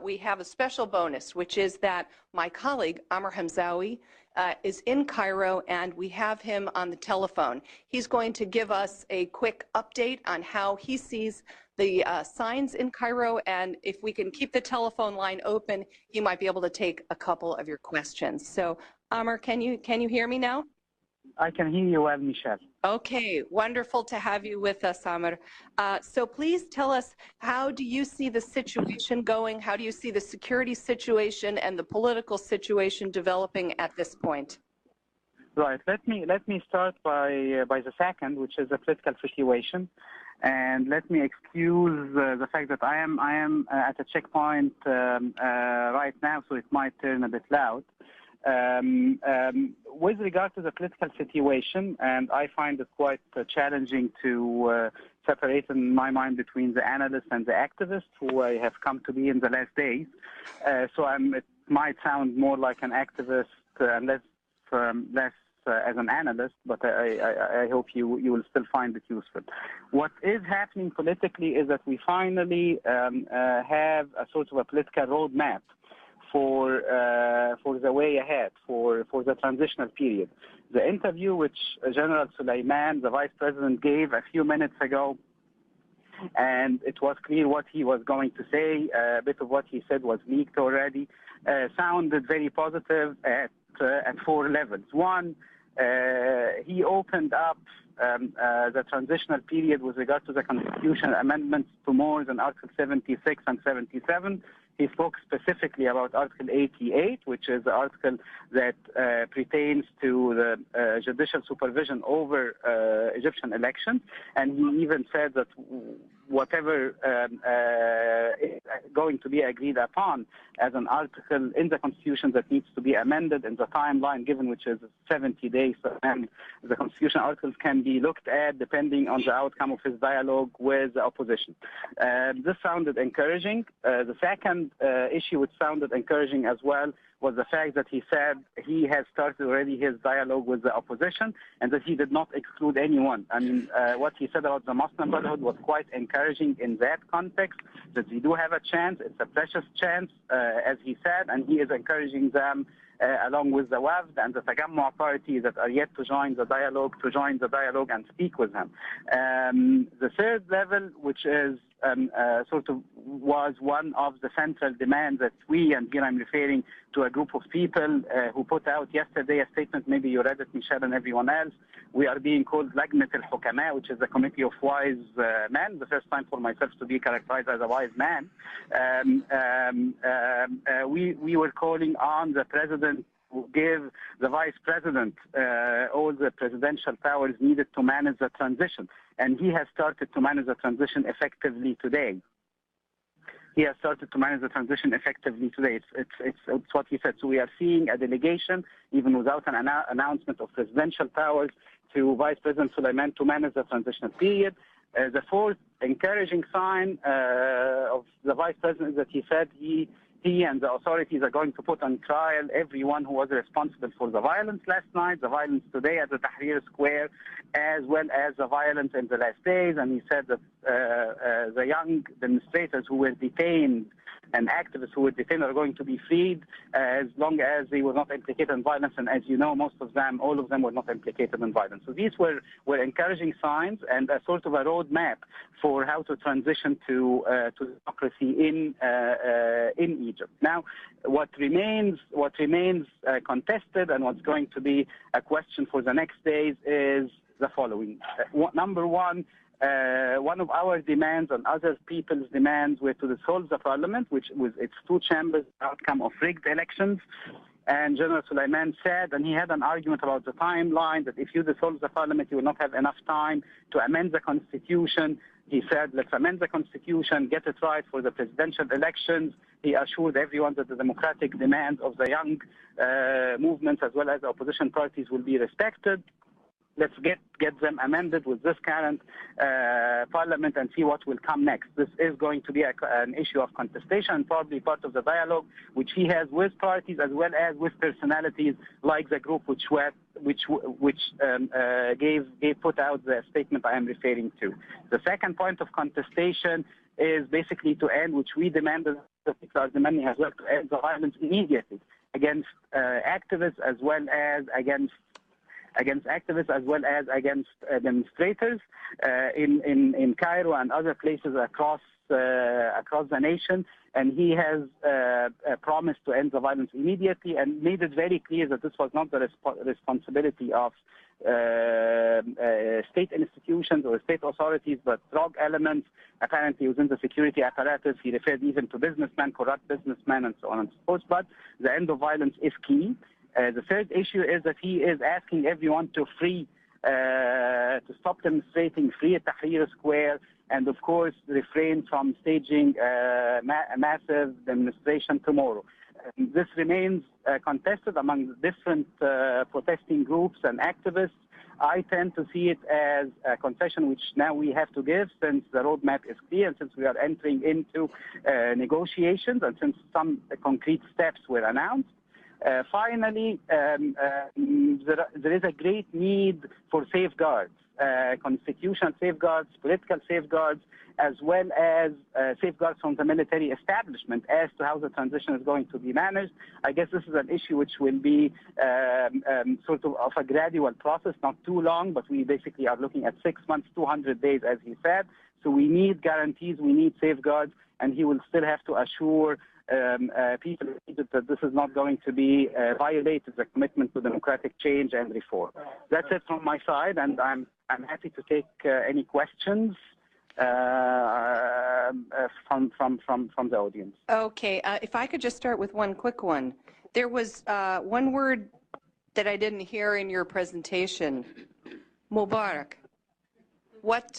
we have a special bonus, which is that my colleague, Amr Hamzaoui, is in Cairo, and we have him on the telephone. He's going to give us a quick update on how he sees the signs in Cairo, and if we can keep the telephone line open, he might be able to take a couple of your questions. So, Amr, can you hear me now? I can hear you well, Michelle. Okay, wonderful to have you with us, Amr. So please tell us, how do you see the situation going? How do you see the security situation and the political situation developing at this point? Right. Let me start by the second, which is the political situation, and let me excuse the fact that I am at a checkpoint right now, so it might turn a bit loud. With regard to the political situation, and I find it quite challenging to separate in my mind between the analysts and the activists who I have come to be in the last days. So it might sound more like an activist and less as an analyst, but I hope you will still find it useful. What is happening politically is that we finally have a sort of a political roadmap for the way ahead, for the transitional period. The interview which General Suleiman, the Vice President, gave a few minutes ago, and it was clear what he was going to say. A bit of what he said was leaked already. Sounded very positive at 4 levels. One, he opened up the transitional period with regard to the constitutional amendments to more than Article 76 and 77. He spoke specifically about Article 88, which is the article that pertains to the judicial supervision over Egyptian elections. And he even said that whatever is going to be agreed upon as an article in the Constitution that needs to be amended in the timeline given, which is 70 days, and the Constitution articles can be looked at depending on the outcome of his dialogue with the opposition. This sounded encouraging. The second issue which sounded encouraging as well was the fact that he said he has started already his dialogue with the opposition and that he did not exclude anyone. I mean, what he said about the Muslim Brotherhood was quite encouraging in that context, that they do have a chance. It's a precious chance, as he said, and he is encouraging them along with the WAFD and the Tagammu party that are yet to join the dialogue and speak with him. The third level, which is sort of was one of the central demands that we, and here I'm referring to a group of people who put out yesterday a statement, maybe you read it, Michelle and everyone else. We are being called Lajnat al-Hukama, which is the committee of wise men, the first time for myself to be characterized as a wise man. We were calling on the president to give the vice president all the presidential powers needed to manage the transition. And he has started to manage the transition effectively today. It's what he said. So we are seeing a delegation, even without an announcement of presidential powers, to Vice President Suleiman to manage the transitional period. The fourth encouraging sign of the Vice President is that he said he and the authorities are going to put on trial everyone who was responsible for the violence last night, the violence today at the Tahrir Square, as well as the violence in the last days. And he said that the young demonstrators who were detained and activists who were detained are going to be freed as long as they were not implicated in violence. And as you know, all of them were not implicated in violence. So these were encouraging signs and a sort of a roadmap for how to transition to democracy in Egypt. Now, what remains contested and what's going to be a question for the next days is the following. Number one, one of our demands and other people's demands were to dissolve the parliament, which was its 2 chambers, outcome of rigged elections. And General Suleiman said, and he had an argument about the timeline, that if you dissolve the parliament, you will not have enough time to amend the constitution. He said, let's amend the constitution, get it right for the presidential elections. He assured everyone that the democratic demands of the young movements as well as the opposition parties will be respected. Let's get them amended with this current parliament and see what will come next. This is going to be an issue of contestation, probably part of the dialogue which he has with parties as well as with personalities like the group which put out the statement I am referring to. The second point of contestation is basically to end, which we demanded particular Armenia has worked to end the violence immediately against activists as well as against demonstrators in Cairo and other places across the nation. And he has promised to end the violence immediately and made it very clear that this was not the responsibility of state institutions or state authorities, but drug elements apparently within the security apparatus. He referred even to businessmen, corrupt businessmen, and so on and so forth. But the end of violence is key. The third issue is that he is asking everyone to stop demonstrating, free at Tahrir Square, and of course refrain from staging a massive demonstration tomorrow. This remains contested among different protesting groups and activists. I tend to see it as a concession which now we have to give, since the roadmap is clear and since we are entering into negotiations and since some concrete steps were announced. Finally, there is a great need for safeguards, constitutional safeguards, political safeguards, as well as safeguards from the military establishment as to how the transition is going to be managed. I guess this is an issue which will be sort of a gradual process, not too long, but we basically are looking at 6 months, 200 days, as he said. So we need guarantees, we need safeguards, and he will still have to assure people in Egypt that this is not going to be violated, the commitment to democratic change and reform. That's it from my side, and I'm happy to take any questions from the audience. Okay, if I could just start with one quick one. There was one word that I didn't hear in your presentation, Mubarak. What's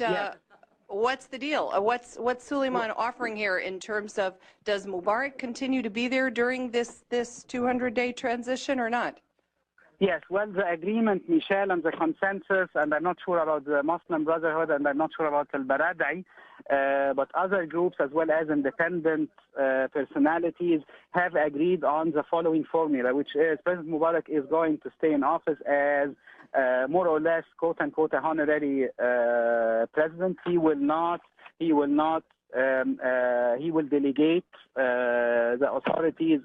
the deal? What's Suleiman offering here in terms of, does Mubarak continue to be there during this 200-day transition or not? Yes, well, the agreement, Michelle, and the consensus, and I'm not sure about the Muslim Brotherhood, and I'm not sure about Al-Baradei, but other groups as well as independent personalities have agreed on the following formula, which is President Mubarak is going to stay in office as more or less, quote-unquote, a honorary president. He will delegate the authorities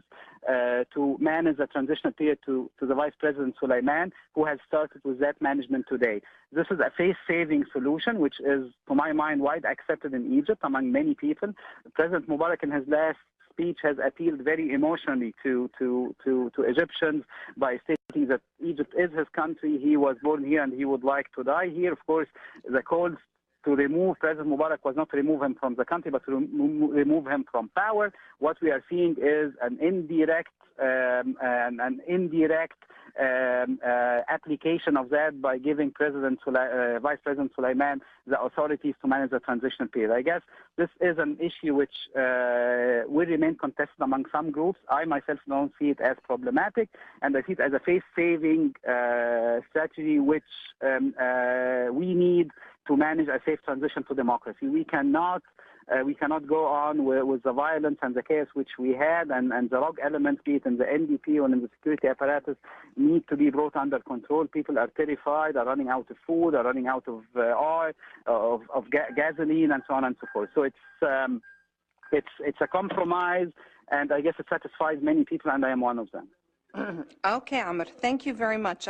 to manage the transitional period to the Vice President Suleiman, who has started with that management today. This is a face-saving solution, which is, to my mind, wide accepted in Egypt among many people. President Mubarak, in his last speech, has appealed very emotionally to Egyptians by stating that Egypt is his country, he was born here, and he would like to die here. Of course, the calls to remove President Mubarak was not to remove him from the country, but to remove him from power. What we are seeing is an indirect application of that by giving Vice President Suleiman the authorities to manage the transitional period. I guess this is an issue which will remain contested among some groups. I myself don't see it as problematic, and I see it as a face-saving strategy which we need to manage a safe transition to democracy. We cannot go on with the violence and the chaos which we had, and the rogue elements, be it in the NDP or in the security apparatus, need to be brought under control. People are terrified, are running out of food, are running out of oil, of gasoline, and so on and so forth. So it's a compromise, and I guess it satisfies many people, and I am one of them. Okay, Amr, thank you very much.